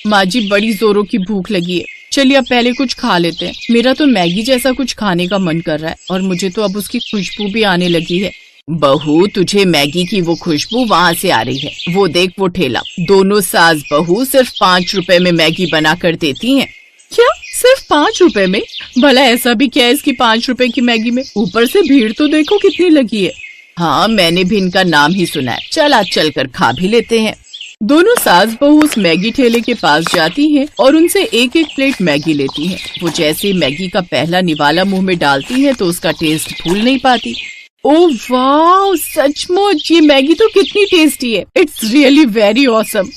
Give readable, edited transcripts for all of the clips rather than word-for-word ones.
माँ जी बड़ी जोरों की भूख लगी है, चलिए अब पहले कुछ खा लेते हैं। मेरा तो मैगी जैसा कुछ खाने का मन कर रहा है और मुझे तो अब उसकी खुशबू भी आने लगी है। बहू, तुझे मैगी की वो खुशबू वहाँ से आ रही है, वो देख वो ठेला। दोनों सास बहू सिर्फ 5 रुपए में मैगी बना कर देती हैं। क्या सिर्फ 5 रुपए में? भला ऐसा भी क्या है इसकी 5 रुपए की मैगी में? ऊपर से भीड़ तो देखो कितनी लगी है। हाँ, मैंने भी इनका नाम ही सुना है। चल आज चल कर खा भी लेते हैं। दोनों सास बहू उस मैगी ठेले के पास जाती हैं और उनसे एक एक प्लेट मैगी लेती हैं। वो जैसे मैगी का पहला निवाला मुंह में डालती हैं तो उसका टेस्ट भूल नहीं पाती। ओह वाह, सचमुच ये मैगी तो कितनी टेस्टी है। It's really very awesome.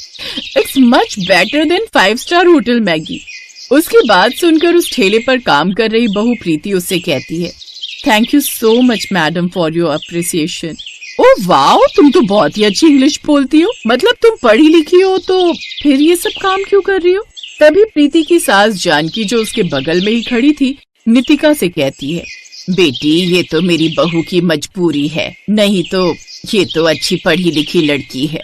It's much better than 5 star hotel Maggi. उसकी बात सुनकर उस ठेले पर काम कर रही बहू प्रीति उससे कहती है, thank you so much madam for your appreciation. Oh वाह, तुम तो बहुत ही अच्छी इंग्लिश बोलती हो। मतलब तुम पढ़ी लिखी हो तो फिर ये सब काम क्यों कर रही हो? तभी प्रीति की सास जानकी जो उसके बगल में ही खड़ी थी नितिका से कहती है, बेटी ये तो मेरी बहू की मजबूरी है, नहीं तो ये तो अच्छी पढ़ी लिखी लड़की है।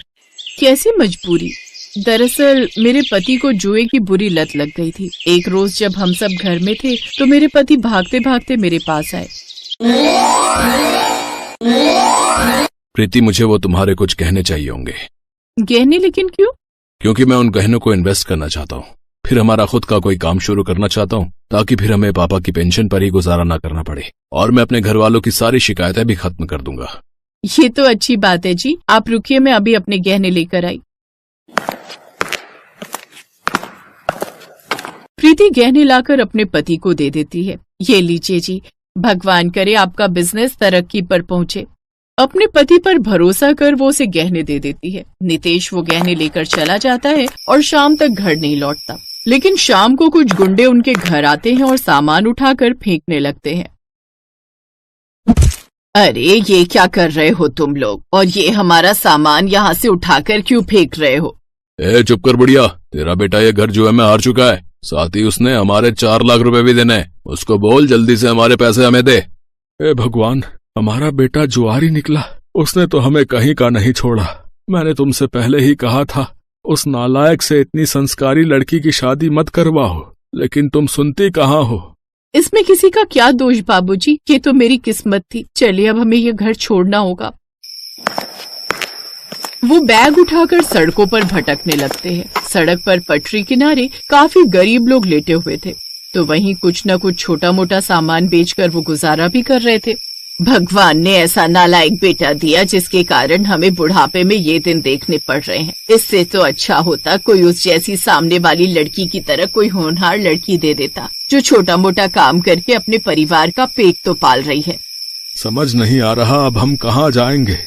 कैसी मजबूरी? दरअसल मेरे पति को जुए की बुरी लत लग गई थी। एक रोज जब हम सब घर में थे तो मेरे पति भागते भागते मेरे पास आए। प्रीति, मुझे वो तुम्हारे कुछ गहने चाहिए होंगे। गहने? लेकिन क्यों? क्योंकि मैं उन गहनों को इन्वेस्ट करना चाहता हूँ, फिर हमारा खुद का कोई काम शुरू करना चाहता हूँ ताकि फिर हमें पापा की पेंशन पर ही गुजारा ना करना पड़े, और मैं अपने घर वालों की सारी शिकायतें भी खत्म कर दूंगा। ये तो अच्छी बात है जी, आप रुकिए, मैं अभी अपने गहने लेकर आई। प्रीति गहने लाकर अपने पति को दे देती है। ये लीजिए जी, भगवान करे आपका बिजनेस तरक्की पर पहुंचे। अपने पति पर भरोसा कर वो उसे गहने दे देती है। नितेश वो गहने लेकर चला जाता है और शाम तक घर नहीं लौटता। लेकिन शाम को कुछ गुंडे उनके घर आते हैं और सामान उठाकर फेंकने लगते हैं। अरे ये क्या कर रहे हो तुम लोग, और ये हमारा सामान यहाँ से उठाकर क्यों फेंक रहे हो? चुप कर बुढ़िया, तेरा बेटा ये घर जुए में हार चुका है, साथ ही उसने हमारे 4 लाख रुपए भी देने हैं। उसको बोल जल्दी से हमारे पैसे हमें दे। भगवान, हमारा बेटा जुआरी निकला, उसने तो हमें कहीं का नहीं छोड़ा। मैंने तुमसे पहले ही कहा था उस नालायक से इतनी संस्कारी लड़की की शादी मत करवाओ, लेकिन तुम सुनती कहाँ हो। इसमें किसी का क्या दोष बाबूजी, ये तो मेरी किस्मत थी। चलिए अब हमें ये घर छोड़ना होगा। वो बैग उठाकर सड़कों पर भटकने लगते हैं। सड़क पर पटरी किनारे काफी गरीब लोग लेटे हुए थे, तो वहीं कुछ न कुछ छोटा मोटा सामान बेचकर वो गुजारा भी कर रहे थे। भगवान ने ऐसा नालायक बेटा दिया जिसके कारण हमें बुढ़ापे में ये दिन देखने पड़ रहे हैं। इससे तो अच्छा होता कोई उस जैसी सामने वाली लड़की की तरह कोई होनहार लड़की दे देता जो छोटा मोटा काम करके अपने परिवार का पेट तो पाल रही है। समझ नहीं आ रहा अब हम कहाँ जाएंगे।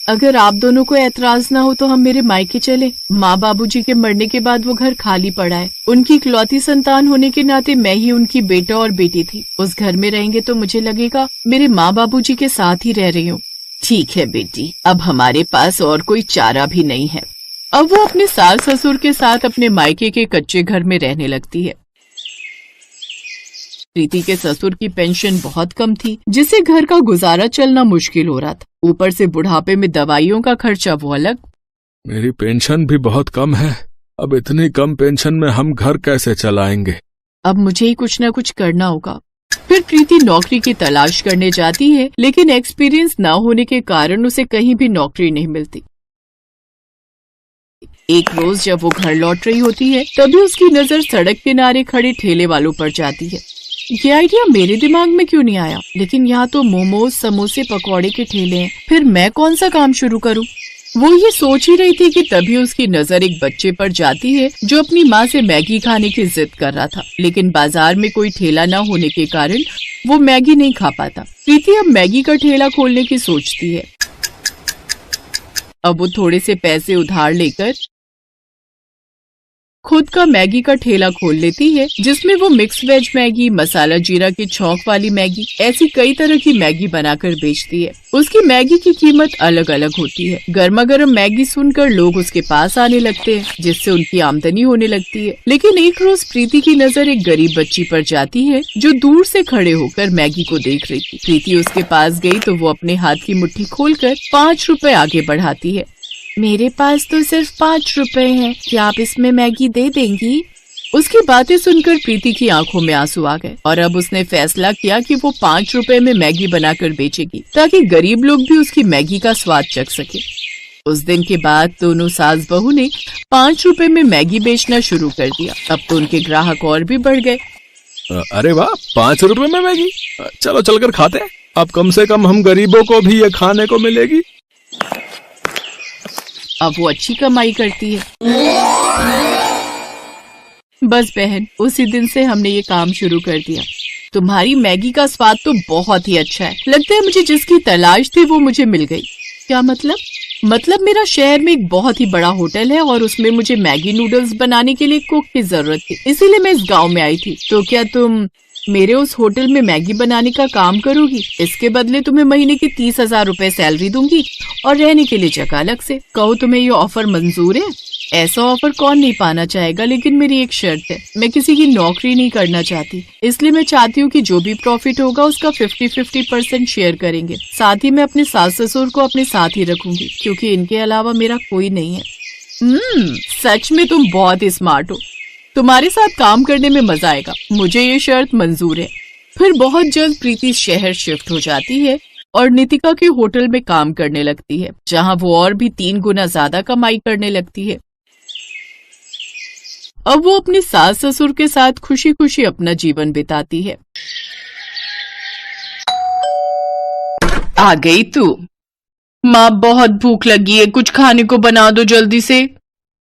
अगर आप दोनों को एतराज ना हो तो हम मेरे मायके चले। माँ बाबूजी के मरने के बाद वो घर खाली पड़ा है। उनकी इकलौती संतान होने के नाते मैं ही उनकी बेटा और बेटी थी। उस घर में रहेंगे तो मुझे लगेगा मेरे माँ बाबूजी के साथ ही रह रही हूँ। ठीक है बेटी, अब हमारे पास और कोई चारा भी नहीं है। अब वो अपने सास ससुर के साथ अपने मायके के कच्चे घर में रहने लगती है। प्रीति के ससुर की पेंशन बहुत कम थी, जिससे घर का गुजारा चलना मुश्किल हो रहा था। ऊपर से बुढ़ापे में दवाइयों का खर्चा वो अलग। मेरी पेंशन भी बहुत कम है, अब इतनी कम पेंशन में हम घर कैसे चलाएंगे। अब मुझे ही कुछ न कुछ करना होगा। फिर प्रीति नौकरी की तलाश करने जाती है, लेकिन एक्सपीरियंस न होने के कारण उसे कहीं भी नौकरी नहीं मिलती। एक रोज जब वो घर लौट रही होती है, तभी उसकी नजर सड़क किनारे खड़े ठेले वालों पर जाती है। ये आइडिया मेरे दिमाग में क्यों नहीं आया, लेकिन यहाँ तो मोमोज समोसे पकौड़े के ठेले हैं, फिर मैं कौन सा काम शुरू करूँ। वो ये सोच ही रही थी कि तभी उसकी नजर एक बच्चे पर जाती है जो अपनी माँ से मैगी खाने की जिद कर रहा था, लेकिन बाजार में कोई ठेला न होने के कारण वो मैगी नहीं खा पाता। प्रीति अब मैगी का ठेला खोलने की सोचती है। अब वो थोड़े से पैसे उधार लेकर खुद का मैगी का ठेला खोल लेती है, जिसमें वो मिक्स वेज मैगी, मसाला जीरा की छौंक वाली मैगी, ऐसी कई तरह की मैगी बनाकर बेचती है। उसकी मैगी की कीमत अलग अलग होती है। गर्मा गर्म मैगी सुनकर लोग उसके पास आने लगते हैं, जिससे उनकी आमदनी होने लगती है। लेकिन एक रोज प्रीति की नजर एक गरीब बच्ची पर जाती है जो दूर से खड़े होकर मैगी को देख रही थी। प्रीति उसके पास गई तो वो अपने हाथ की मुट्ठी खोलकर 5 रुपए आगे बढ़ाती है। मेरे पास तो सिर्फ 5 रुपए हैं, क्या आप इसमें मैगी दे देंगी? उसकी बातें सुनकर प्रीति की आंखों में आंसू आ गए और अब उसने फैसला किया कि वो 5 रुपए में मैगी बनाकर बेचेगी ताकि गरीब लोग भी उसकी मैगी का स्वाद चख सके। उस दिन के बाद दोनों सास बहू ने 5 रुपए में मैगी बेचना शुरू कर दिया। अब तो उनके ग्राहक और भी बढ़ गए। अरे वाह, 5 रुपए में मैगी, चलो चलकर खाते हैं। अब कम से कम हम गरीबों को भी ये खाने को मिलेगी। अब वो अच्छी कमाई करती है। बस बहन, उसी दिन से हमने ये काम शुरू कर दिया। तुम्हारी मैगी का स्वाद तो बहुत ही अच्छा है। लगता है मुझे जिसकी तलाश थी वो मुझे मिल गई। क्या मतलब? मतलब मेरा शहर में एक बहुत ही बड़ा होटल है और उसमें मुझे मैगी नूडल्स बनाने के लिए कुक की जरूरत थी, इसीलिए मैं इस गांव में आई थी। तो क्या तुम मेरे उस होटल में मैगी बनाने का काम करोगी? इसके बदले तुम्हें महीने की 30,000 रुपए सैलरी दूंगी और रहने के लिए जगह अलग से। कहो तुम्हें ये ऑफर मंजूर है? ऐसा ऑफर कौन नहीं पाना चाहेगा, लेकिन मेरी एक शर्त है, मैं किसी की नौकरी नहीं करना चाहती। इसलिए मैं चाहती हूँ कि जो भी प्रॉफिट होगा उसका 50-50% शेयर करेंगे। साथ ही मैं अपने सास ससुर को अपने साथ ही रखूंगी क्योंकि इनके अलावा मेरा कोई नहीं है। सच में तुम बहुत ही स्मार्ट हो। तुम्हारे साथ काम करने में मजा आएगा। मुझे ये शर्त मंजूर है। फिर बहुत जल्द प्रीति शहर शिफ्ट हो जाती है और नितिका के होटल में काम करने लगती है, जहां वो और भी 3 गुना ज्यादा कमाई करने लगती है। अब वो अपने सास ससुर के साथ खुशी खुशी अपना जीवन बिताती है। आ गई तू? माँ, बहुत भूख लगी है, कुछ खाने को बना दो जल्दी से।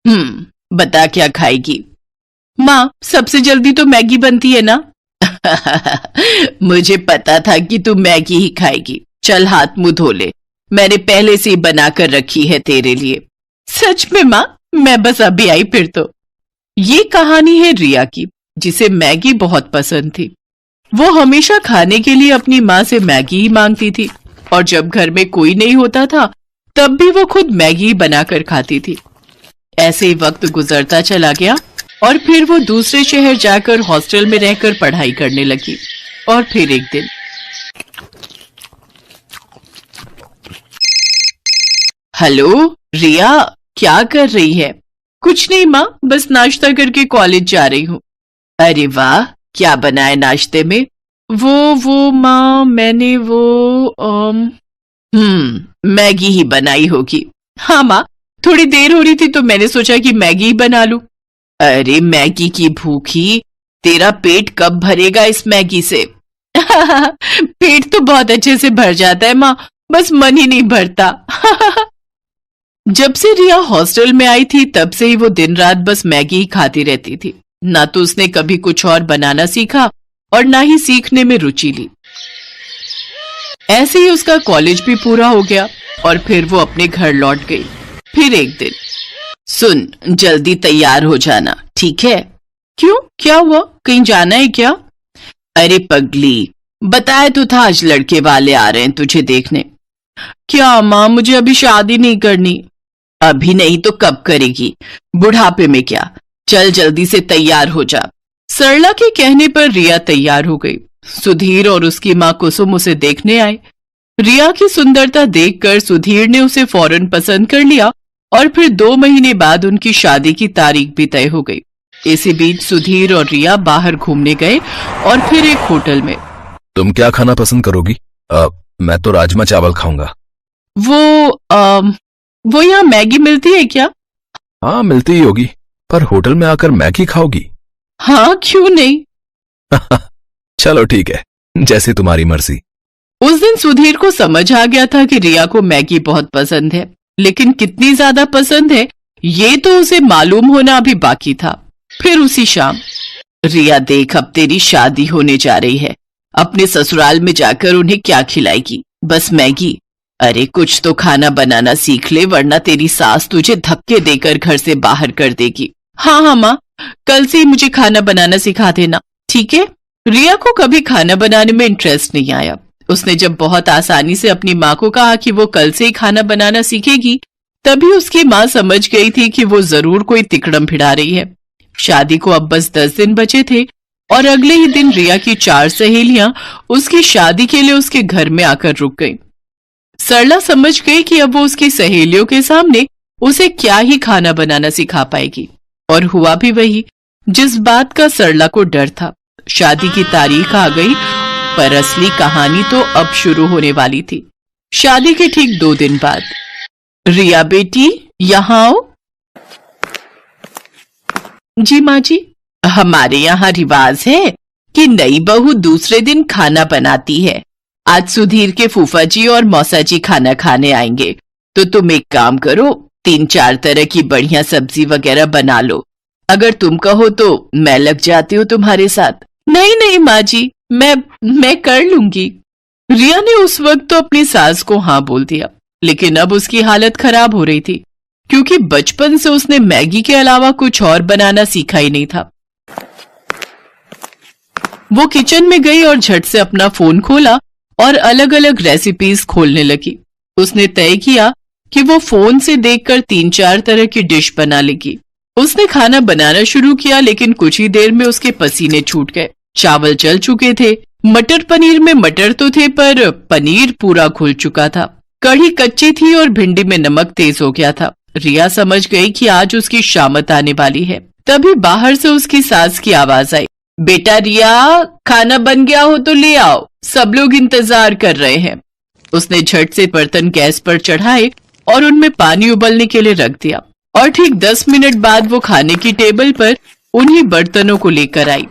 बता क्या खाएगी? माँ, सबसे जल्दी तो मैगी बनती है ना। मुझे पता था कि तू मैगी ही खाएगी। चल हाथ मुंह धो ले, मैंने पहले से ही बनाकर रखी है तेरे लिए। सच में माँ? मैं बस अभी आई फिर तो। ये कहानी है रिया की, जिसे मैगी बहुत पसंद थी। वो हमेशा खाने के लिए अपनी माँ से मैगी ही मांगती थी और जब घर में कोई नहीं होता था तब भी वो खुद मैगी ही बनाकर खाती थी। ऐसे ही वक्त गुजरता चला गया और फिर वो दूसरे शहर जाकर हॉस्टल में रहकर पढ़ाई करने लगी। और फिर एक दिन हेलो रिया, क्या कर रही है? कुछ नहीं माँ, बस नाश्ता करके कॉलेज जा रही हूँ। अरे वाह, क्या बनाए नाश्ते में? वो माँ, मैंने मैगी ही बनाई होगी। हाँ माँ, थोड़ी देर हो रही थी तो मैंने सोचा कि मैगी ही बना लूं। अरे मैगी की भूखी, तेरा पेट कब भरेगा इस मैगी से? पेट तो बहुत अच्छे से भर जाता है माँ, बस मन ही नहीं भरता। जब से रिया हॉस्टल में आई थी तब से ही वो दिन रात बस मैगी ही खाती रहती थी। ना तो उसने कभी कुछ और बनाना सीखा और ना ही सीखने में रुचि ली। ऐसे ही उसका कॉलेज भी पूरा हो गया और फिर वो अपने घर लौट गई। फिर एक दिन, सुन, जल्दी तैयार हो जाना, ठीक है? क्यों, क्या हुआ? कहीं जाना है क्या? अरे पगली, बताया तो था आज लड़के वाले आ रहे हैं तुझे देखने। क्या माँ, मुझे अभी शादी नहीं करनी। अभी नहीं तो कब करेगी? बुढ़ापे में क्या? चल जल्दी से तैयार हो जा। सरला के कहने पर रिया तैयार हो गई। सुधीर और उसकी माँ कुसुम उसे देखने आए। रिया की सुंदरता देखकर सुधीर ने उसे फौरन पसंद कर लिया और फिर 2 महीने बाद उनकी शादी की तारीख भी तय हो गई। इसी बीच सुधीर और रिया बाहर घूमने गए और फिर एक होटल में। तुम क्या खाना पसंद करोगी? मैं तो राजमा चावल खाऊंगा। वो यहाँ मैगी मिलती है क्या? हाँ, मिलती ही होगी, पर होटल में आकर मैगी खाओगी? हाँ, क्यों नहीं। चलो ठीक है, जैसी तुम्हारी मर्जी। उस दिन सुधीर को समझ आ गया था कि रिया को मैगी बहुत पसंद है, लेकिन कितनी ज्यादा पसंद है ये तो उसे मालूम होना अभी बाकी था। फिर उसी शाम, रिया देख, अब तेरी शादी होने जा रही है, अपने ससुराल में जाकर उन्हें क्या खिलाएगी? बस मैगी? अरे कुछ तो खाना बनाना सीख ले, वरना तेरी सास तुझे धक्के देकर घर से बाहर कर देगी। हाँ माँ, कल से ही मुझे खाना बनाना सिखा देना, ठीक है? रिया को कभी खाना बनाने में इंटरेस्ट नहीं आया। उसने जब बहुत आसानी से अपनी माँ को कहा कि वो कल से ही खाना बनाना सीखेगी, तभी उसकी माँ समझ गई थी कि वो जरूर कोई तिकड़म भिड़ा रही है। शादी को अब बस 10 दिन बचे थे और अगले ही दिन रिया की 4 सहेलियां उसकी शादी के लिए उसके घर में आकर रुक गईं। सरला समझ गई कि अब वो उसकी सहेलियों के सामने उसे क्या ही खाना बनाना सिखा पाएगी। और हुआ भी वही जिस बात का सरला को डर था। शादी की तारीख आ गई, पर असली कहानी तो अब शुरू होने वाली थी। शादी के ठीक 2 दिन बाद। रिया बेटी, यहाँ आओ। जी माँ जी। हमारे यहाँ रिवाज है कि नई बहू दूसरे दिन खाना बनाती है। आज सुधीर के फूफा जी और मौसा जी खाना खाने आएंगे, तो तुम एक काम करो, 3-4 तरह की बढ़िया सब्जी वगैरह बना लो। अगर तुम कहो तो मैं लग जाती हूँ तुम्हारे साथ। नहीं नहीं माँ जी, मैं कर लूंगी। रिया ने उस वक्त तो अपनी सास को हाँ बोल दिया, लेकिन अब उसकी हालत खराब हो रही थी, क्योंकि बचपन से उसने मैगी के अलावा कुछ और बनाना सीखा ही नहीं था। वो किचन में गई और झट से अपना फोन खोला और अलग अलग रेसिपीज खोलने लगी। उसने तय किया कि वो फोन से देखकर 3-4 तरह की डिश बना लेगी। उसने खाना बनाना शुरू किया, लेकिन कुछ ही देर में उसके पसीने छूट गए। चावल जल चुके थे, मटर पनीर में मटर तो थे, पर पनीर पूरा घुल चुका था। कढ़ी कच्ची थी और भिंडी में नमक तेज हो गया था। रिया समझ गई कि आज उसकी शामत आने वाली है। तभी बाहर से उसकी सास की आवाज आई, बेटा रिया, खाना बन गया हो तो ले आओ, सब लोग इंतजार कर रहे हैं। उसने झट से बर्तन गैस पर चढ़ाए और उनमें पानी उबलने के लिए रख दिया, और ठीक 10 मिनट बाद वो खाने की टेबल पर उन्हीं बर्तनों को लेकर आई।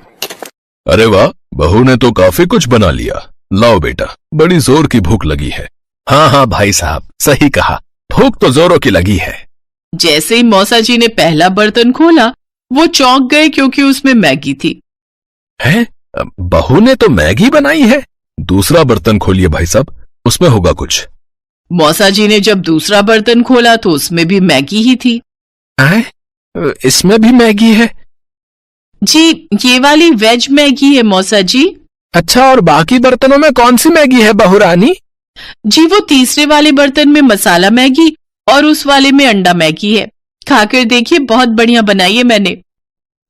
अरे वाह, बहू ने तो काफी कुछ बना लिया। लाओ बेटा, बड़ी जोर की भूख लगी है। हाँ हाँ भाई साहब, सही कहा, भूख तो जोरों की लगी है। जैसे ही मौसा जी ने पहला बर्तन खोला, वो चौंक गए, क्योंकि उसमें मैगी थी। हैं? बहू ने तो मैगी बनाई है? दूसरा बर्तन खोलिए भाई साहब, उसमें होगा कुछ। मौसा जी ने जब दूसरा बर्तन खोला तो उसमें भी मैगी ही थी। इसमें भी मैगी है? जी, ये वाली वेज मैगी है मौसा जी। अच्छा, और बाकी बर्तनों में कौन सी मैगी है बहू रानी? जी, वो तीसरे वाले बर्तन में मसाला मैगी और उस वाले में अंडा मैगी है। खाकर देखिए, बहुत बढ़िया बनाई है मैंने।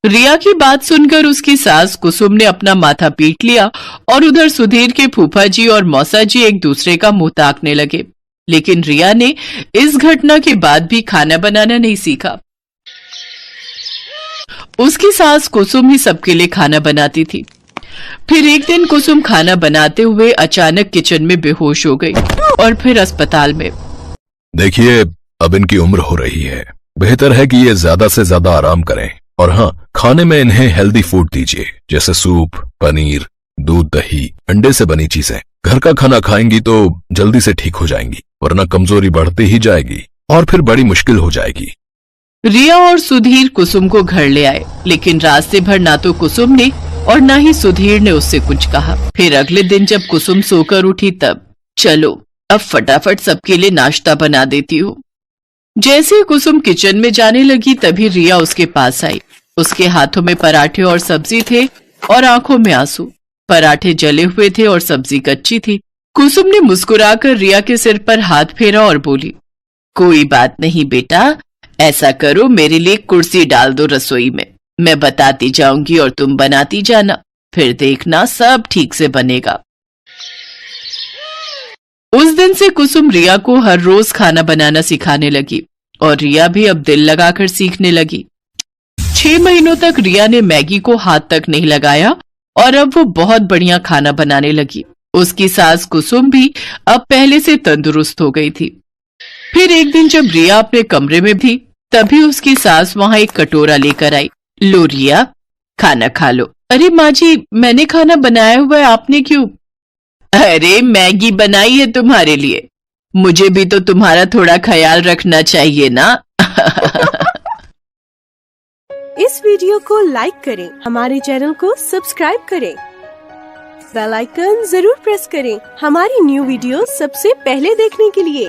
रिया की बात सुनकर उसकी सास कुसुम ने अपना माथा पीट लिया, और उधर सुधीर के फूफा जी और मौसा जी एक दूसरे का मुंह ताकने लगे। लेकिन रिया ने इस घटना के बाद भी खाना बनाना नहीं सीखा। उसकी सास कुसुम ही सबके लिए खाना बनाती थी। फिर एक दिन कुसुम खाना बनाते हुए अचानक किचन में बेहोश हो गई और फिर अस्पताल में। देखिए, अब इनकी उम्र हो रही है, बेहतर है कि ये ज्यादा से ज्यादा आराम करें। और हाँ, खाने में इन्हें हेल्दी फूड दीजिए, जैसे सूप, पनीर, दूध, दही, अंडे से बनी चीजें। घर का खाना खाएंगी तो जल्दी से ठीक हो जाएंगी, वरना कमजोरी बढ़ती ही जाएगी और फिर बड़ी मुश्किल हो जाएगी। रिया और सुधीर कुसुम को घर ले आए, लेकिन रास्ते भर ना तो कुसुम ने और ना ही सुधीर ने उससे कुछ कहा। फिर अगले दिन जब कुसुम सोकर उठी तब, चलो अब फटाफट सबके लिए नाश्ता बना देती हूँ। जैसे ही कुसुम किचन में जाने लगी, तभी रिया उसके पास आई। उसके हाथों में पराठे और सब्जी थे और आंखों में आंसू। पराठे जले हुए थे और सब्जी कच्ची थी। कुसुम ने मुस्कुराकर रिया के सिर पर हाथ फेरा और बोली, कोई बात नहीं बेटा, ऐसा करो, मेरे लिए कुर्सी डाल दो रसोई में, मैं बताती जाऊंगी और तुम बनाती जाना, फिर देखना सब ठीक से बनेगा। उस दिन से कुसुम रिया को हर रोज खाना बनाना सिखाने लगी, और रिया भी अब दिल लगाकर सीखने लगी। 6 महीनों तक रिया ने मैगी को हाथ तक नहीं लगाया, और अब वो बहुत बढ़िया खाना बनाने लगी। उसकी सास कुसुम भी अब पहले से तंदुरुस्त हो गई थी। फिर एक दिन जब रिया अपने कमरे में थी, तभी उसकी सास वहां एक कटोरा लेकर आई। लो रिया, खाना खा लो। अरे माँ जी, मैंने खाना बनाया हुआ है, आपने क्यों? अरे मैगी बनाई है तुम्हारे लिए, मुझे भी तो तुम्हारा थोड़ा ख्याल रखना चाहिए ना। इस वीडियो को लाइक करें, हमारे चैनल को सब्सक्राइब करें, बेल आइकन जरूर प्रेस करें हमारी न्यू वीडियो सबसे पहले देखने के लिए।